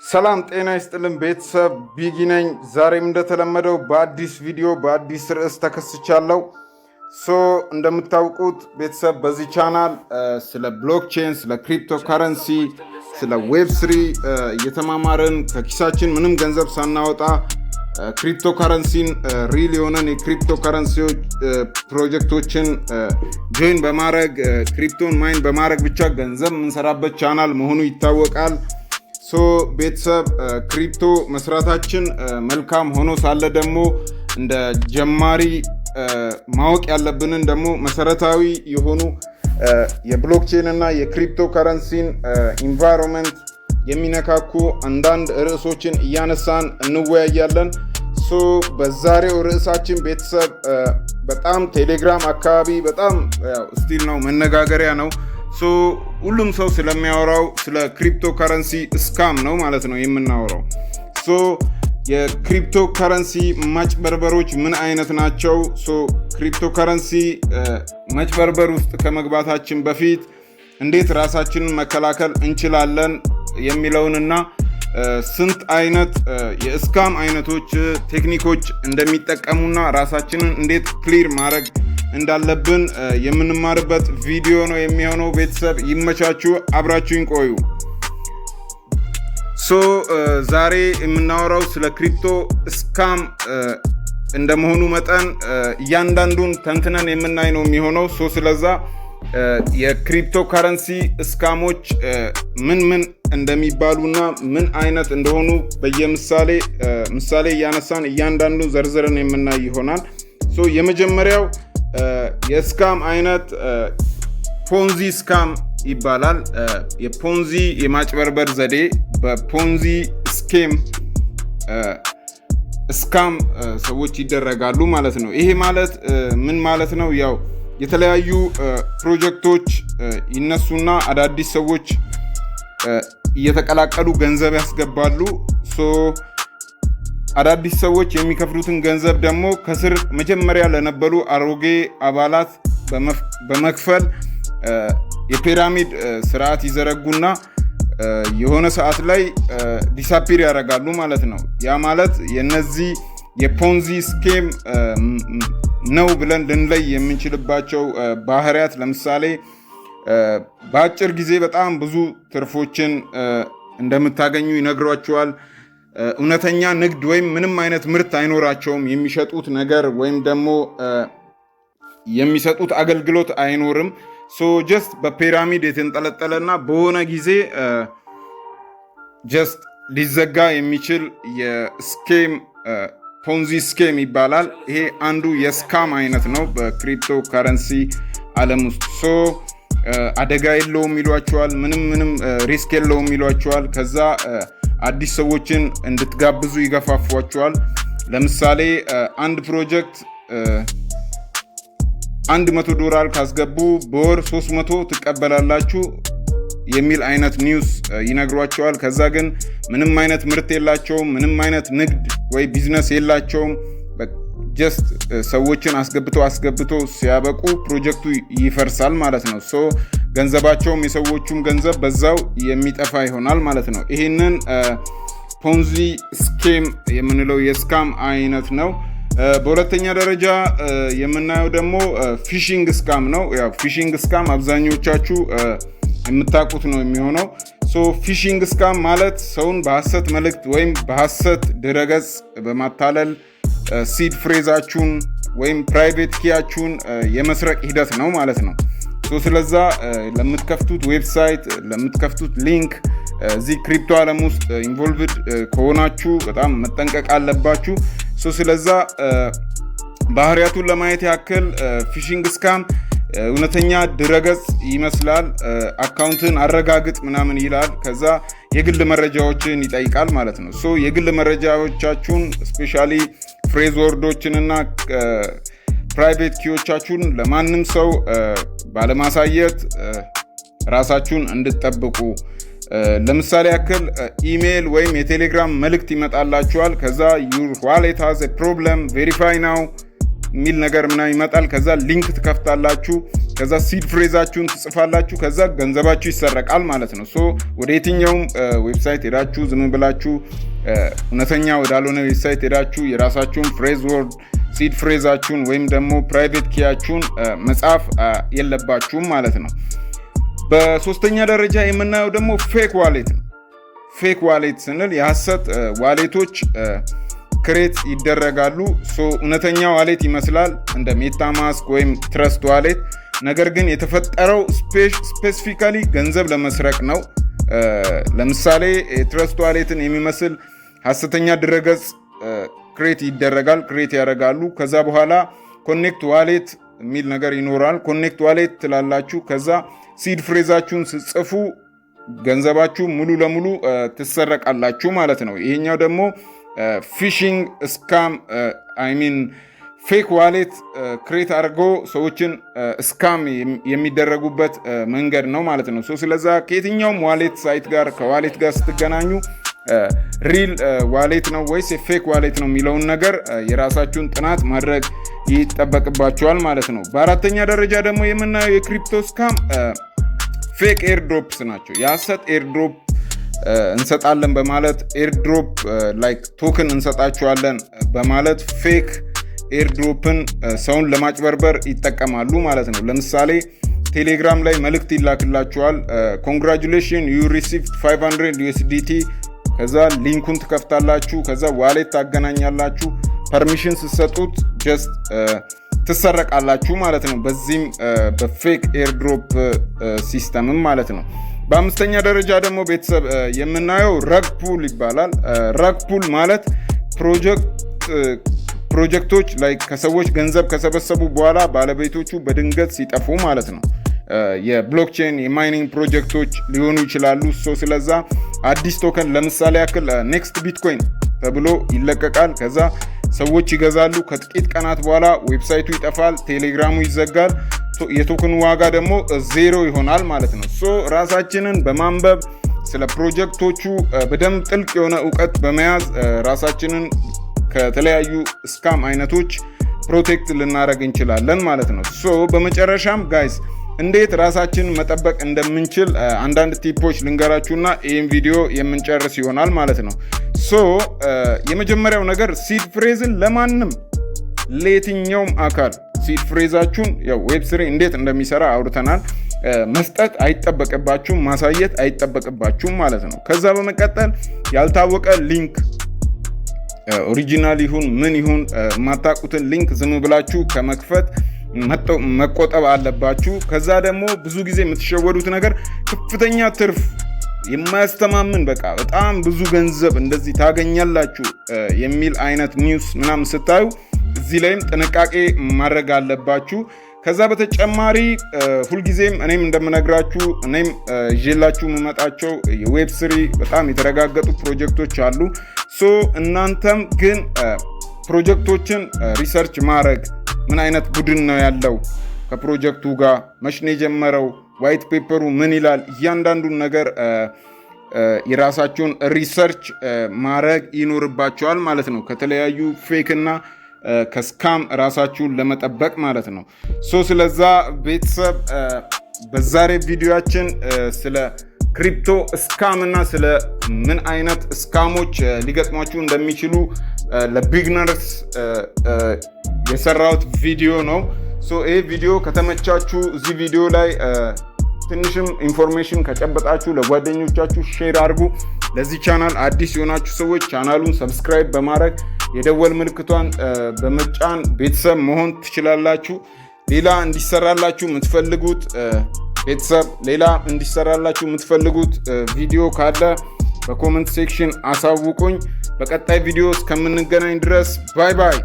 ሰላም ጤና ይስጥልን ቤተሰብ ቢጊ ነኝ። ዛሬም እንደተለመደው በአዲስ ቪዲዮ በአዲስ ርዕስ ተከስቻለሁ። እንደምታውቁት ቤተሰብ በዚህ ቻናል ስለ ብሎክቼን፣ ስለ ክሪፕቶ ከረንሲ፣ ስለ ዌብ3 እየተማማርን ከኪሳችን ምንም ገንዘብ ሳናወጣ ክሪፕቶ ከረንሲን ሪል የሆነን የክሪፕቶ ከረንሲዎች ፕሮጀክቶችን ጆይን በማድረግ ክሪፕቶን ማይን በማድረግ ብቻ ገንዘብ የምንሰራበት ቻናል መሆኑ ይታወቃል። ቤተሰብ ክሪፕቶ መስራታችን መልካም ሆኖ ሳለ ደግሞ እንደ ጀማሪ ማወቅ ያለብንን ደግሞ መሰረታዊ የሆኑ የብሎክቼን እና የክሪፕቶ ከረንሲን ኢንቫይሮንመንት የሚነካኩ አንዳንድ ርዕሶችን እያነሳን እንወያያለን። በዛሬው ርዕሳችን ቤተሰብ በጣም ቴሌግራም አካባቢ በጣም ስቲል ነው መነጋገሪያ ነው። ሁሉም ሰው ስለሚያወራው ስለ ክሪፕቶ ከረንሲ ስካም ነው ማለት ነው የምናወራው። የክሪፕቶ ከረንሲ ማጭበርበሮች ምን አይነት ናቸው? ክሪፕቶ ከረንሲ ማጭበርበር ውስጥ ከመግባታችን በፊት እንዴት ራሳችንን መከላከል እንችላለን የሚለውንና ስንት አይነት የስካም አይነቶች ቴክኒኮች እንደሚጠቀሙና ራሳችንን እንዴት ክሊር ማድረግ እንዳለብን የምንማርበት ቪዲዮ ነው የሚሆነው። ቤተሰብ ይመቻችሁ፣ አብራችሁን ቆዩ። ዛሬ የምናወራው ስለ ክሪፕቶ ስካም እንደመሆኑ መጠን እያንዳንዱን ተንትነን የምናይ ነው የሚሆነው። ስለዛ የክሪፕቶ ከረንሲ ስካሞች ምን እንደሚባሉና ምን አይነት እንደሆኑ በየምሳሌ እያነሳን እያንዳንዱ ዘርዝረን የምናይ ይሆናል። የመጀመሪያው የስካም አይነት ፖንዚ ስካም ይባላል። የፖንዚ የማጭበርበር ዘዴ በፖንዚ ስኬም ስካም ሰዎች ይደረጋሉ ማለት ነው። ይሄ ማለት ምን ማለት ነው? ያው የተለያዩ ፕሮጀክቶች ይነሱና አዳዲስ ሰዎች እየተቀላቀሉ ገንዘብ ያስገባሉ። አዳዲስ ሰዎች የሚከፍሉትን ገንዘብ ደግሞ ከስር መጀመሪያ ለነበሩ አሮጌ አባላት በመክፈል የፒራሚድ ስርዓት ይዘረጉና የሆነ ሰዓት ላይ ዲሳፒር ያደርጋሉ ማለት ነው። ያ ማለት የነዚህ የፖንዚ ስኬም ነው ብለን ልንለይ የምንችልባቸው ባህሪያት ለምሳሌ በአጭር ጊዜ በጣም ብዙ ትርፎችን እንደምታገኙ ይነግሯቸዋል። እውነተኛ ንግድ ወይም ምንም አይነት ምርት አይኖራቸውም። የሚሸጡት ነገር ወይም ደግሞ የሚሰጡት አገልግሎት አይኖርም። ጀስት በፒራሚድ የተንጠለጠለና በሆነ ጊዜ ጀስት ሊዘጋ የሚችል የስኬም ፖንዚ ስኬም ይባላል። ይሄ አንዱ የስካም አይነት ነው በክሪፕቶ ከረንሲ ዓለም ውስጥ። አደጋ የለውም ይሏቸዋል። ምንም ሪስክ የለውም ይሏቸዋል። ከዛ አዲስ ሰዎችን እንድትጋብዙ ይገፋፏቸዋል። ለምሳሌ አንድ ፕሮጀክት $100 ካስገቡ በወር 300 ትቀበላላችሁ የሚል አይነት ኒውስ ይነግሯቸዋል። ከዛ ግን ምንም አይነት ምርት የላቸውም፣ ምንም አይነት ንግድ ወይ ቢዝነስ የላቸውም። ጀስት ሰዎችን አስገብቶ ሲያበቁ ፕሮጀክቱ ይፈርሳል ማለት ነው። ገንዘባቸውም የሰዎቹም ገንዘብ በዛው የሚጠፋ ይሆናል ማለት ነው። ይሄንን ፖንዚ ስኬም የምንለው የስካም አይነት ነው። በሁለተኛ ደረጃ የምናየው ደግሞ ፊሽንግ ስካም ነው። ያው ፊሽንግ ስካም አብዛኞቻችሁ የምታውቁት ነው የሚሆነው። ፊሽንግ ስካም ማለት ሰውን በሐሰት መልእክት ወይም በሐሰት ድረገጽ በማታለል ሲድ ፍሬዛችሁን ወይም ፕራይቬት ኪያችሁን የመስረቅ ሂደት ነው ማለት ነው። ስለዛ ለምትከፍቱት ዌብሳይት ለምትከፍቱት ሊንክ እዚህ ክሪፕቶ ዓለም ውስጥ ኢንቮልቭድ ከሆናችሁ በጣም መጠንቀቅ አለባችሁ። ስለዛ ባህሪያቱን ለማየት ያክል ፊሽንግ ስካም እውነተኛ ድረገጽ ይመስላል። አካውንትን አረጋግጥ ምናምን ይላል። ከዛ የግል መረጃዎችን ይጠይቃል ማለት ነው። የግል መረጃዎቻችሁን ስፔሻሊ ፍሬዝ ወርዶችንና ፕራይቬት ኪዎቻችሁን ለማንም ሰው ባለማሳየት ራሳችሁን እንድትጠብቁ። ለምሳሌ ያክል ኢሜይል ወይም የቴሌግራም መልእክት ይመጣላችኋል። ከዛ your wallet has a problem verify now የሚል ነገር ምናምን ይመጣል። ከዛ ሊንክ ትከፍታላችሁ። ከዛ ሲድ ፍሬዛችሁን ትጽፋላችሁ። ከዛ ገንዘባችሁ ይሰረቃል ማለት ነው። ሶ ወደ የትኛውም ዌብሳይት ሄዳችሁ ዝም ብላችሁ እውነተኛ ወዳልሆነ ዌብሳይት ሄዳችሁ የራሳችሁን ፍሬዝ ወርድ ሲድ ፍሬዛችሁን ወይም ደግሞ ፕራይቬት ኪያችሁን መጻፍ የለባችሁም ማለት ነው። በሶስተኛ ደረጃ የምናየው ደግሞ ፌክ ዋሌት ነው። ፌክ ዋሌት ስንል የሐሰት ዋሌቶች ክሬት ይደረጋሉ። እውነተኛ ዋሌት ይመስላል እንደ ሜታማስክ ወይም ትረስት ዋሌት፣ ነገር ግን የተፈጠረው ስፔሲፊካሊ ገንዘብ ለመስረቅ ነው። ለምሳሌ ትረስት ዋሌትን የሚመስል ሐሰተኛ ድረገጽ ክሬት ያደርጋሉ። ከዛ በኋላ ኮኔክት ዋሌት የሚል ነገር ይኖራል። ኮኔክት ዋሌት ትላላችሁ። ከዛ ሲድ ፍሬዛችሁን ስጽፉ ገንዘባችሁ ሙሉ ለሙሉ ትሰረቃላችሁ ማለት ነው። ይሄኛው ደግሞ ፊሽንግ ስካም ፌክ ዋሌት ክሬት አድርጎ ሰዎችን ስካም የሚደረጉበት መንገድ ነው ማለት ነው። ስለዛ ከየትኛውም ዋሌት ሳይት ጋር ከዋሌት ጋር ስትገናኙ ሪል ዋሌት ነው ወይስ ፌክ ዋሌት ነው የሚለውን ነገር የራሳችሁን ጥናት ማድረግ ይጠበቅባችኋል ማለት ነው። በአራተኛ ደረጃ ደግሞ የምናየው የክሪፕቶ ስካም ፌክ ኤርድሮፕስ ናቸው። የሐሰት ኤርድሮፕ እንሰጣለን በማለት ኤርድሮፕ ላይክ ቶክን እንሰጣችኋለን በማለት ፌክ ኤርድሮፕን ሰውን ለማጭበርበር ይጠቀማሉ ማለት ነው። ለምሳሌ ቴሌግራም ላይ መልእክት ይላክላችኋል። ኮንግራቹሌሽን ዩ ሪሲቭድ 500 USDT። ከዛ ሊንኩን ትከፍታላችሁ። ከዛ ዋሌት ታገናኛላችሁ። ፐርሚሽን ስትሰጡት ጀስት ትሰረቃላችሁ ማለት ነው። በዚህም በፌክ ኤርድሮፕ ሲስተምም ማለት ነው። በአምስተኛ ደረጃ ደግሞ ቤተሰብ የምናየው ረግ ፑል ይባላል። ረግ ፑል ማለት ፕሮጀክቶች ላይ ከሰዎች ገንዘብ ከሰበሰቡ በኋላ ባለቤቶቹ በድንገት ሲጠፉ ማለት ነው። የብሎክቼን የማይኒንግ ፕሮጀክቶች ሊሆኑ ይችላሉ። ስለዛ አዲስ ቶከን ለምሳሌ ያክል ኔክስት ቢትኮይን ተብሎ ይለቀቃል። ከዛ ሰዎች ይገዛሉ። ከጥቂት ቀናት በኋላ ዌብሳይቱ ይጠፋል፣ ቴሌግራሙ ይዘጋል፣ የቶከኑ ዋጋ ደግሞ ዜሮ ይሆናል ማለት ነው። ራሳችንን በማንበብ ስለ ፕሮጀክቶቹ በደንብ ጥልቅ የሆነ እውቀት በመያዝ ራሳችንን ከተለያዩ ስካም አይነቶች ፕሮቴክት ልናደርግ እንችላለን ማለት ነው። በመጨረሻም ጋይስ እንዴት ራሳችንን መጠበቅ እንደምንችል አንዳንድ ቲፖች ልንገራችሁና ይህን ቪዲዮ የምንጨርስ ይሆናል ማለት ነው። የመጀመሪያው ነገር ሲድ ፍሬዝን ለማንም ለየትኛውም አካል ሲድ ፍሬዛችሁን ዌብ3 እንዴት እንደሚሰራ አውርተናል። መስጠት አይጠበቅባችሁም፣ ማሳየት አይጠበቅባችሁም ማለት ነው። ከዛ በመቀጠል ያልታወቀ ሊንክ ኦሪጂናል ይሁን ምን ይሁን የማታውቁትን ሊንክ ዝም ብላችሁ ከመክፈት መቆጠብ አለባችሁ። ከዛ ደግሞ ብዙ ጊዜ የምትሸወዱት ነገር ከፍተኛ ትርፍ የማያስተማምን በጣም ብዙ ገንዘብ እንደዚህ ታገኛላችሁ የሚል አይነት ኒውስ ምናምን ስታዩ እዚህ ላይም ጥንቃቄ ማድረግ አለባችሁ። ከዛ በተጨማሪ ሁልጊዜም እኔም እንደምነግራችሁ እኔም ይዤላችሁ የምመጣቸው የዌብ3 በጣም የተረጋገጡ ፕሮጀክቶች አሉ። እናንተም ግን ፕሮጀክቶችን ሪሰርች ማድረግ ምን አይነት ቡድን ነው ያለው፣ ከፕሮጀክቱ ጋር መች ነው የጀመረው፣ ዋይት ፔፐሩ ምን ይላል፣ እያንዳንዱን ነገር የራሳችሁን ሪሰርች ማድረግ ይኖርባችኋል ማለት ነው። ከተለያዩ ፌክ እና ከስካም ራሳችሁን ለመጠበቅ ማለት ነው። ስለዛ ቤተሰብ በዛሬ ቪዲዮአችን ስለ ክሪፕቶ ስካም እና ስለ ምን አይነት ስካሞች ሊገጥሟችሁ እንደሚችሉ ለቢግነርስ የሰራሁት ቪዲዮ ነው። ይህ ቪዲዮ ከተመቻችሁ እዚህ ቪዲዮ ላይ ትንሽም ኢንፎርሜሽን ከጨበጣችሁ ለጓደኞቻችሁ ሼር አድርጉ። ለዚህ ቻናል አዲስ የሆናችሁ ሰዎች ቻናሉን ሰብስክራይብ በማድረግ የደወል ምልክቷን በመጫን ቤተሰብ መሆን ትችላላችሁ። ሌላ እንዲሰራላችሁ የምትፈልጉት ቪዲዮ ካለ በኮሜንት ሴክሽን አሳውቁኝ። በቀጣይ ቪዲዮ እስከምንገናኝ ድረስ ባይ ባይ።